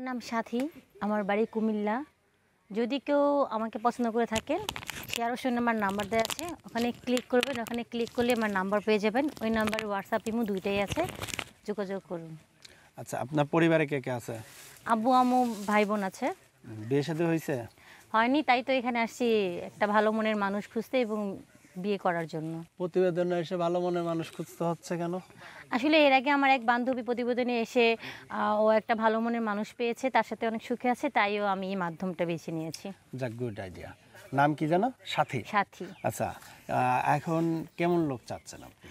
নাম সাথী, আমার বাড়ি কুমিল্লা। যদি কেউ আমাকে পছন্দ করে থাকেন, শেয়ার অপশনে আমার নাম্বার দেওয়া আছে, ওখানে ক্লিক করবেন। ওখানে ক্লিক করলে আমার নাম্বার পেয়ে যাবেন। ওই নাম্বারে হোয়াটসঅ্যাপ ইমো দুইটাই আছে, যোগাযোগ করুন। আচ্ছা, আপনার পরিবারে কে কে আছে? আব্বু আম্মু ভাই বোন আছে। বিয়ে শাদী হয়েছে? হয়নি, তাই তো এখানে আসছি একটা ভালো মনের মানুষ খুঁজতে এবং বিয়ে করার জন্য। প্রতিবেদনে এসে ভালো মনের মানুষ খুঁজতে হচ্ছে কেন? আসলে এর আগে আমার এক বান্ধবী প্রতিবেদনে এসে ও একটা ভালো মনের মানুষ পেয়েছে, তার সাথে অনেক সুখে আছে, তাইও আমি এই মাধ্যমটা বেছে নিয়েছি। যাক, গুড আইডিয়া। নাম কি জানো? সাথী। সাথী। আচ্ছা, এখন কেমন লোক চাচ্ছেন আপনি?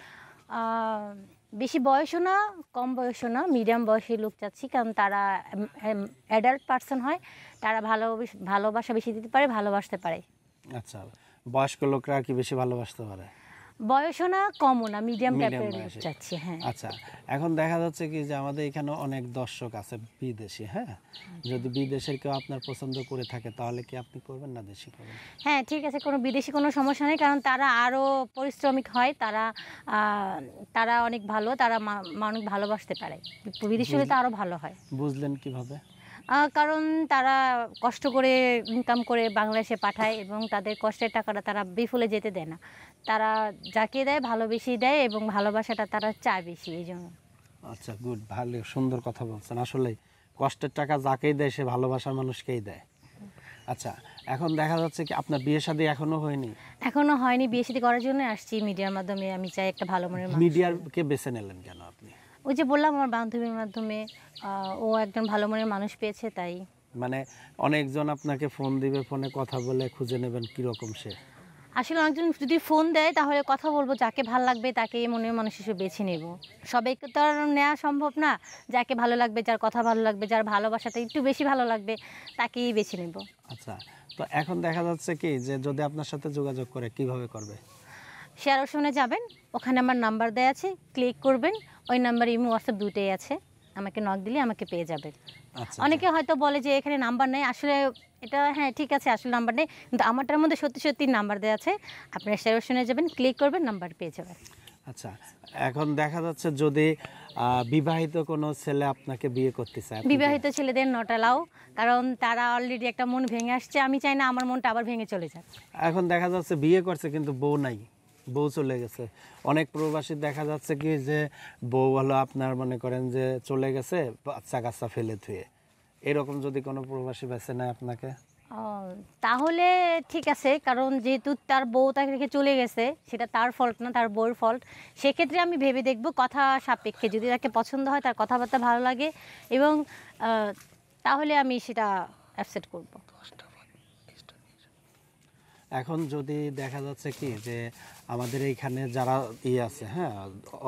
বেশি বয়সও না, কম বয়সও না, মিডিয়াম বয়সী লোক চাচ্ছি, কারণ তারা অ্যাডাল্ট পার্সন হয়, তারা ভালোবাসা বেশি দিতে পারে, ভালোবাসতে পারে। আচ্ছা, বয়স্ক লোকরা কি বেশি ভালোবাসতে পারে? বয়সও না, কমও না, মিডিয়াম টাইপের লোক চাচ্ছি। হ্যাঁ। আচ্ছা, এখন দেখা যাচ্ছে কি যে আমাদের এখানে অনেক দর্শক আছে বিদেশি। হ্যাঁ, যদি বিদেশের কেউ আপনার পছন্দ করে থাকে তাহলে কি আপনি করবেন না দেশি করবেন? হ্যাঁ, ঠিক আছে, কোনো বিদেশি কোনো সমস্যা নেই, কারণ তারা আরও পরিশ্রমিক হয়, তারা অনেক ভালো, তারা অনেক ভালোবাসতে পারে। বিদেশি হলে তো আরও ভালো হয়। বুঝলেন কিভাবে? কারণ তারা কষ্ট করে ইনকাম করে বাংলাদেশে পাঠায় এবং তাদের কষ্টের টাকাটা তারা বিফলে যেতে দেয় না। তারা যাকে দেয় ভালোবেসে দেয় এবং ভালোবাসাটা তারা চায় বেশি, এই জন্য। আচ্ছা, গুড, ভালো, সুন্দর কথা বলছেন। আসলে কষ্টের টাকা যাকেই দেয় সে ভালোবাসার মানুষকেই দেয়। আচ্ছা, এখন দেখা যাচ্ছে কি আপনার বিয়ে শাদী এখনো হয়নি? এখনো হয়নি, বিয়ে শাদী করার জন্য আসছি মিডিয়ার মাধ্যমে। আমি চাই একটা ভালো মনের মানুষ। মিডিয়ারকে বেছে নিলেন কেন আপনি? ওই যে বললাম, আমার বান্ধবীর মাধ্যমে ও একজন ভালো মনের মানুষ পেয়েছে, তাই। মানে অনেকজন আপনাকে ফোন দিবে, ফোনে কথা বলে খুঁজে নেবেন কিরকম সে? আসলে অনেকজন যদি ফোন দেয় তাহলে কথা বলবো, যাকে ভালো লাগবে তাকে মনের মানুষ হিসেবে বেছে নেব। সবাইকে তো আর নেওয়া সম্ভব না। যাকে ভালো লাগবে, যার কথা ভালো লাগবে, যার ভালোবাসাটা একটু বেশি ভালো লাগবে, তাকেই বেছে নেব। আচ্ছা, তো এখন দেখা যাচ্ছে কি যে যদি আপনার সাথে যোগাযোগ করে কিভাবে করবে? শেয়ার অপশনে যাবেন, ওখানে আমার নাম্বার দেওয়া আছে, ক্লিক করবেন। ওই নাম্বার ইমো হোয়াটসঅ্যাপ দুটোই আছে, আমাকে নক দিলে আমাকে পেয়ে যাবেন। আচ্ছা, অনেকে হয়তো বলে যে এখানে নাম্বার নেই, আসলে এটা হ্যাঁ ঠিক আছে, আসলে নাম্বার নেই, কিন্তু আমারটার মধ্যে সত্যি সত্যি নাম্বার দেওয়া আছে। আপনারা শেয়ার অপশনে যাবেন, ক্লিক করবেন, নাম্বার পেয়ে যাবেন। আচ্ছা, এখন দেখা যাচ্ছে যদি বিবাহিত কোনো ছেলে আপনাকে বিয়ে করতে চায়, বিবাহিত ছেলেদের নট অ্যালাউ, কারণ তারা অলরেডি একটা মন ভেঙে আসছে। আমি চাই না আমার মনটা আবার ভেঙে চলে যাক। এখন দেখা যাচ্ছে বিয়ে করছে কিন্তু বউ নাই, বউ চলে গেছে। অনেক প্রবাসী দেখা যাচ্ছে কি যে বউ হলো আপনার মনে করেন যে চলে গেছে বাচ্চা কাচ্চা ফেলে থুয়ে, এরকম যদি কোনো প্রবাসী বেছে নেয় আপনাকে? তাহলে ঠিক আছে, কারণ যেহেতু তার বউ তাকে রেখে চলে গেছে, সেটা তার ফল্ট না, তার বউয়ের ফল্ট। সেক্ষেত্রে আমি ভেবে দেখব কথা সাপেক্ষে, যদি তাকে পছন্দ হয়, তার কথাবার্তা ভালো লাগে, এবং তাহলে আমি সেটা অ্যাকসেপ্ট করব। এখন যদি দেখা যাচ্ছে কি যে আমাদের এইখানে যারা আছে, হ্যাঁ,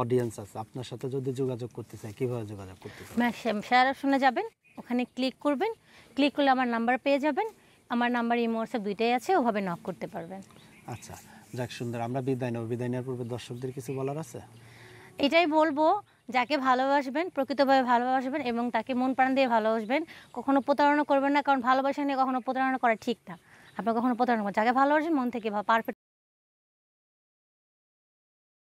অডিয়েন্স আছে, আপনার সাথে যদি যোগাযোগ করতে চায় কিভাবে যোগাযোগ করতে চায়? শেয়ার অপশনে যাবেন, ওখানে ক্লিক করবেন। ক্লিক করলে আমার নাম্বার পেয়ে যাবেন। আমার নাম্বার ইমো হোয়াটসঅ্যাপ দুইটাই আছে, ওভাবে নক করতে পারবেন। আচ্ছা, যাক, সুন্দর। আমরা বিদায় নেব। বিদায় নেওয়ার পূর্বে দর্শকদের কিছু বলার আছে? এটাই বলবো, যাকে ভালোবাসবেন প্রকৃতভাবে ভালোবাসবেন এবং তাকে মন প্রাণ দিয়ে ভালোবাসবেন। কখনো প্রতারণা করবেন না, কারণ ভালোবাসা নিয়ে কখনো প্রতারণা করা ঠিক না। আপনার কখনো প্রতারণা করবেন, যাকে ভালোবাসেন মন থেকে পারফেক্ট